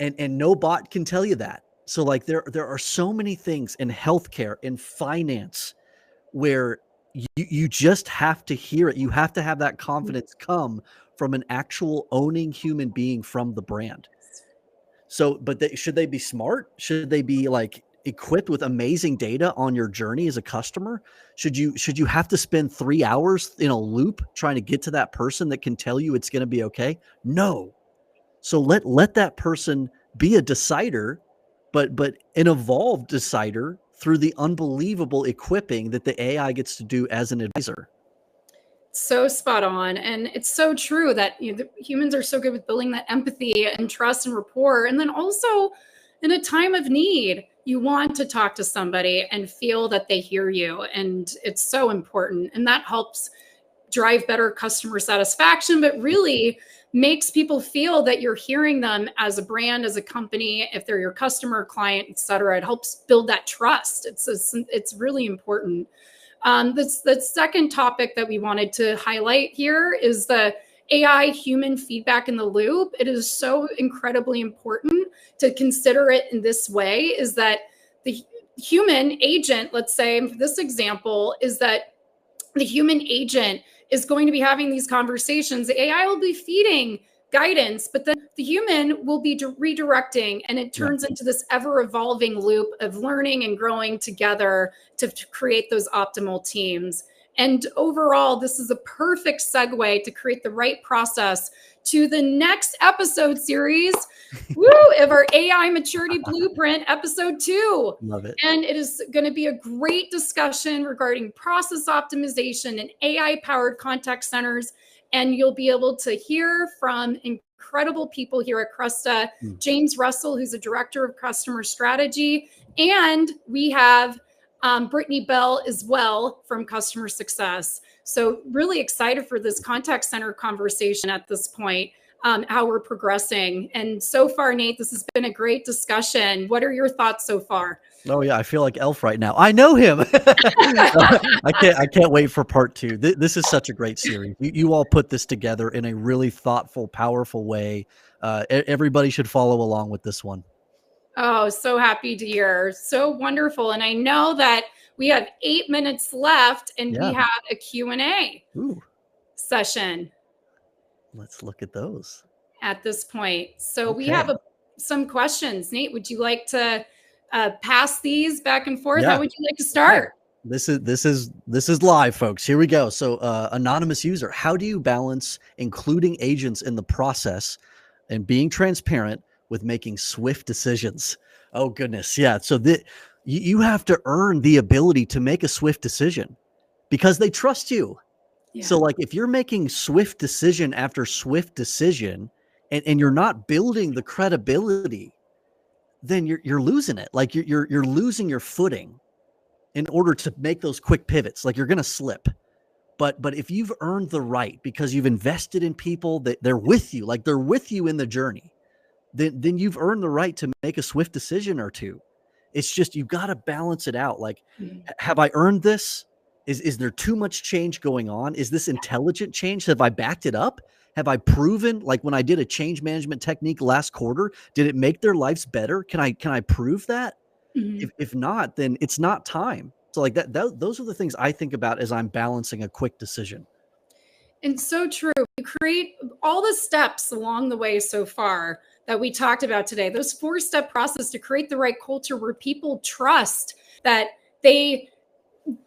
And no bot can tell you that. So, like, there are so many things in healthcare, in finance, where you just have to hear it. You have to have that confidence come from an actual owning human being from the brand. So, but should they be smart? Should they be, like, equipped with amazing data on your journey as a customer? Should you have to spend 3 hours in a loop trying to get to that person that can tell you it's going to be okay? No. So let that person be a decider, but an evolved decider through the unbelievable equipping that the AI gets to do as an advisor. So spot on. And it's so true that the humans are so good with building that empathy and trust and rapport. And then also in a time of need, you want to talk to somebody and feel that they hear you. And it's so important. And that helps drive better customer satisfaction, but really makes people feel that you're hearing them as a brand, as a company, if they're your customer, client, et cetera. It helps build that trust. It's really important. The second topic that we wanted to highlight here is the AI human feedback in the loop. It is so incredibly important to consider it in this way, is that the human agent, let's say in this example, is that the human agent is going to be having these conversations. The AI will be feeding guidance, but then the human will be redirecting, and it Yeah. turns into this ever evolving loop of learning and growing together to create those optimal teams. And overall, this is a perfect segue to create the right process to the next episode series, woo, of our AI Maturity Blueprint, episode 2. Love it. And it is going to be a great discussion regarding process optimization and AI powered contact centers. And you'll be able to hear from incredible people here at Cresta, James Russell, who's a director of customer strategy. And we have Brittany Bell as well from customer success. So really excited for this contact center conversation at this point, how we're progressing. And so far, Nate, this has been a great discussion. What are your thoughts so far? Oh yeah, I feel like Elf right now. I know him. I can't wait for part 2. This is such a great series. You all put this together in a really thoughtful, powerful way. Everybody should follow along with this one. Oh, so happy to hear. So wonderful. And I know that we have 8 minutes left, and we have a Q&A session. Let's look at those At this point. So we have some questions. Nate, would you like to pass these back and forth? How would you like to start? This is live, folks. Here we go. So anonymous user, how do you balance including agents in the process and being transparent with making swift decisions? Oh goodness. Yeah. So you have to earn the ability to make a swift decision because they trust you. Yeah. So, like, if you're making swift decision after swift decision and you're not building the credibility, then you're losing it. Like, you're losing your footing in order to make those quick pivots. Like, you're going to slip. But if you've earned the right because you've invested in people that they're with you, like they're with you in the journey, then you've earned the right to make a swift decision or two. It's just, you've got to balance it out. Like, have I earned this? Is there too much change going on? Is this intelligent change? Have I backed it up? Have I proven, like when I did a change management technique last quarter, did it make their lives better? Can I prove that? If not, then it's not time. So like those are the things I think about as I'm balancing a quick decision. And so true. You create all the steps along the way so far that we talked about today, those 4-step process to create the right culture where people trust that they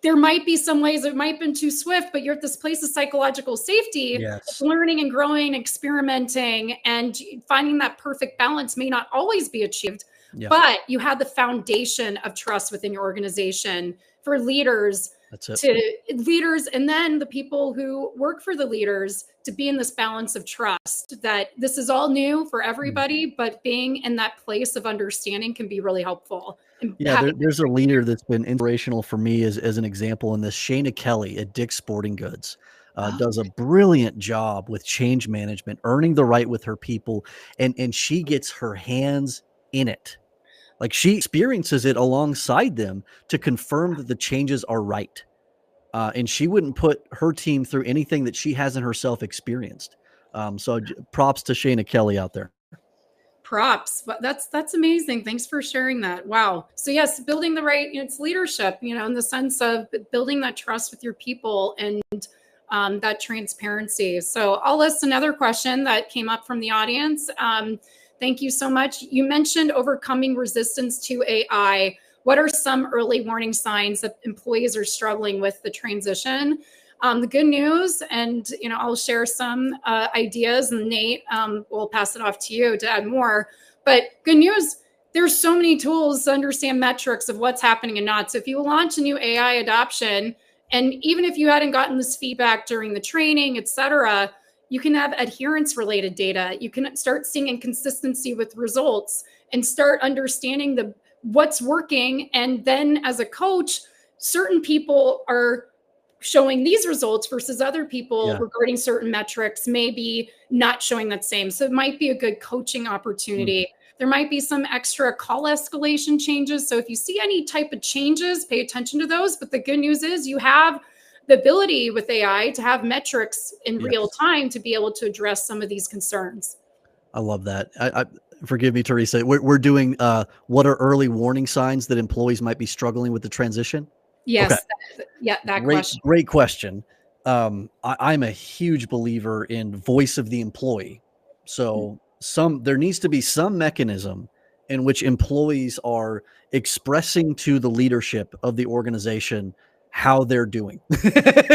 there might be some ways it might have been too swift, but you're at this place of psychological safety. Yes. Learning and growing, experimenting, and finding that perfect balance may not always be achieved, but you have the foundation of trust within your organization for leaders. That's it. To leaders, and then the people who work for the leaders, to be in this balance of trust that this is all new for everybody, but being in that place of understanding can be really helpful. Yeah, there's a leader that's been inspirational for me as an example in this. Shayna Kelly at Dick's Sporting Goods does a brilliant job with change management, earning the right with her people, and she gets her hands in it. Like, she experiences it alongside them to confirm that the changes are right. And she wouldn't put her team through anything that she hasn't herself experienced. So props to Shayna Kelly out there. Props. That's amazing. Thanks for sharing that. Wow. So yes, building the right, it's leadership, in the sense of building that trust with your people and that transparency. So I'll list another question that came up from the audience. Thank you so much. You mentioned overcoming resistance to AI. What are some early warning signs that employees are struggling with the transition? The good news, and I'll share some ideas, and Nate, we'll pass it off to you to add more. But good news, there's so many tools to understand metrics of what's happening and not. So if you launch a new AI adoption, and even if you hadn't gotten this feedback during the training, et cetera, you can have adherence-related data. You can start seeing inconsistency with results and start understanding what's working. And then as a coach, certain people are showing these results versus other people regarding certain metrics, maybe not showing that same. So it might be a good coaching opportunity. There might be some extra call escalation changes. So if you see any type of changes, pay attention to those. But the good news is you have the ability with AI to have metrics in real time to be able to address some of these concerns. I love that. I forgive me, Theresa. We're doing what are early warning signs that employees might be struggling with the transition? Yes. Okay. That question. Great question. I'm a huge believer in voice of the employee. So there needs to be some mechanism in which employees are expressing to the leadership of the organization how they're doing,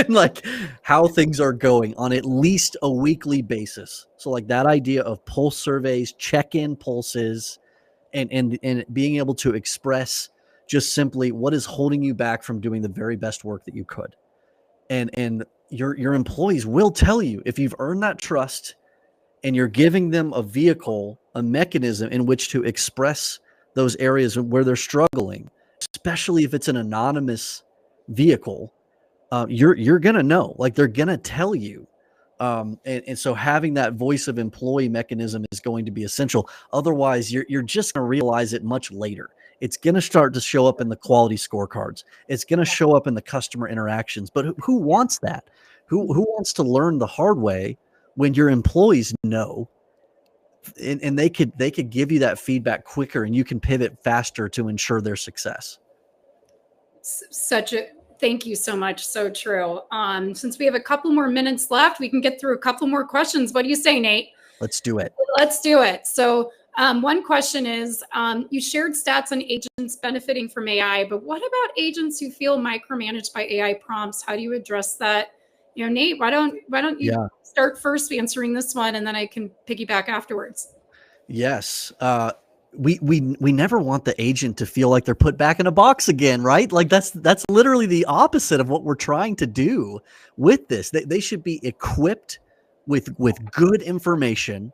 like how things are going on at least a weekly basis. So like that idea of pulse surveys, check-in pulses, and being able to express just simply what is holding you back from doing the very best work that you could. And your employees will tell you if you've earned that trust and you're giving them a vehicle, a mechanism in which to express those areas where they're struggling, especially if it's an anonymous vehicle, you're going to know, like they're going to tell you. And so having that voice of employee mechanism is going to be essential. Otherwise, you're just going to realize it much later. It's going to start to show up in the quality scorecards. It's going to show up in the customer interactions. But who wants that? Who wants to learn the hard way when your employees know, and they could give you that feedback quicker, and you can pivot faster to ensure their success. Thank you so much. So true. Since we have a couple more minutes left, we can get through a couple more questions. What do you say, Nate? Let's do it. Let's do it. So one question is, you shared stats on agents benefiting from AI, but what about agents who feel micromanaged by AI prompts? How do you address that? Nate, why don't you start first answering this one, and then I can piggyback afterwards. Yes. We never want the agent to feel like they're put back in a box again, right? Like that's literally the opposite of what we're trying to do with this. They should be equipped with good information.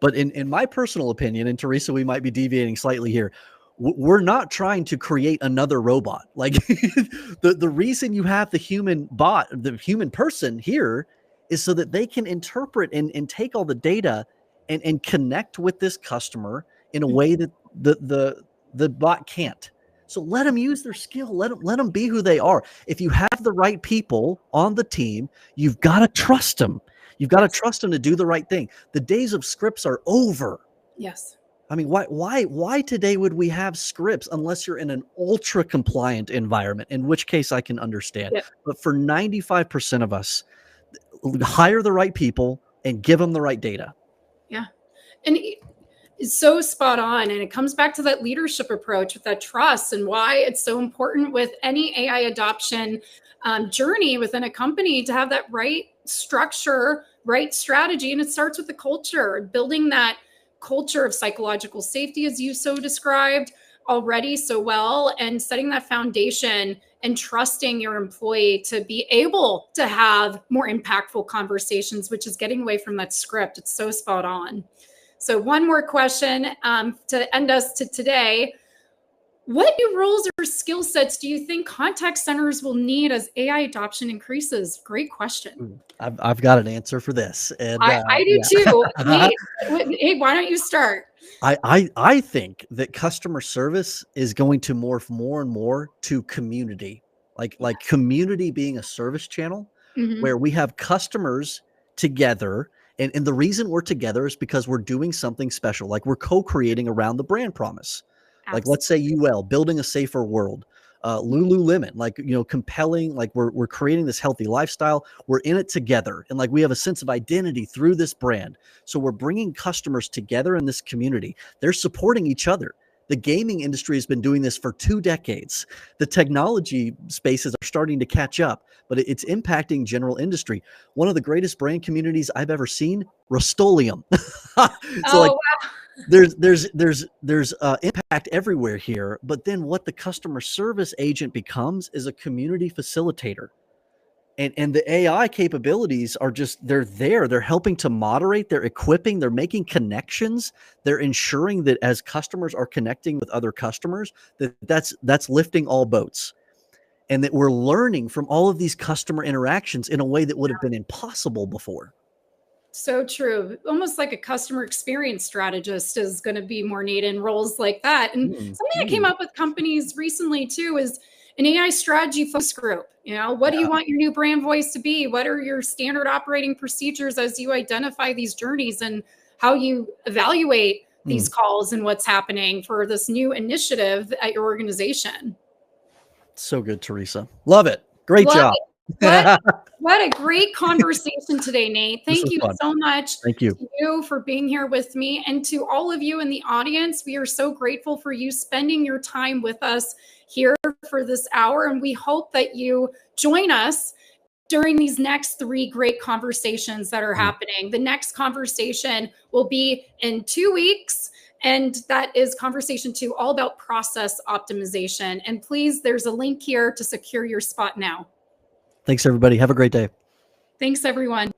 But in my personal opinion, and Theresa, we might be deviating slightly here, we're not trying to create another robot. Like the reason you have the human bot, the human person here, is so that they can interpret and take all the data and connect with this customer in a way that the bot can't. So let them use their skill. Let them be who they are. If you have the right people on the team, you've got to trust them. You've got to trust them to do the right thing. The days of scripts are over. Yes. I mean, why today would we have scripts unless you're in an ultra compliant environment, in which case I can understand. Yep. But for 95% of us, hire the right people and give them the right data. Yeah. And is so spot on. And it comes back to that leadership approach with that trust, and why it's so important with any AI adoption journey within a company to have that right structure, right strategy. And it starts with the culture, building that culture of psychological safety, as you so described already so well, and setting that foundation and trusting your employee to be able to have more impactful conversations, which is getting away from that script. It's so spot on. So one more question to end us to today. What new roles or skill sets do you think contact centers will need as AI adoption increases? Great question. I've got an answer for this. And I do too. Nate, why don't you start? I think that customer service is going to morph more and more to community, like community being a service channel where we have customers together. And the reason we're together is because we're doing something special. Like we're co-creating around the brand promise. Like let's say UL, building a safer world. Lululemon, like, compelling, like we're creating this healthy lifestyle. We're in it together. And like, we have a sense of identity through this brand. So we're bringing customers together in this community. They're supporting each other. The gaming industry has been doing this for 2 decades. The technology spaces are starting to catch up, but it's impacting general industry. One of the greatest brand communities I've ever seen, Restolium. Wow. There's impact everywhere here, but then what the customer service agent becomes is a community facilitator. And the AI capabilities are just, they're helping to moderate, they're equipping, they're making connections, they're ensuring that as customers are connecting with other customers, that's lifting all boats. And that we're learning from all of these customer interactions in a way that would have been impossible before. So true. Almost like a customer experience strategist is going to be more needed in roles like that. And something that came up with companies recently too is an AI strategy focus group. What do you want your new brand voice to be? What are your standard operating procedures as you identify these journeys, and how you evaluate these calls and what's happening for this new initiative at your organization? So good, Theresa. Love it. Great job. What a great conversation today, Nate. Thank you so much. Thank you. To you for being here with me, and to all of you in the audience. We are so grateful for you spending your time with us here for this hour, and we hope that you join us during these next 3 great conversations that are happening. The next conversation will be in 2 weeks. And that is conversation 2, all about process optimization. And please, there's a link here to secure your spot now. Thanks, everybody. Have a great day. Thanks, everyone.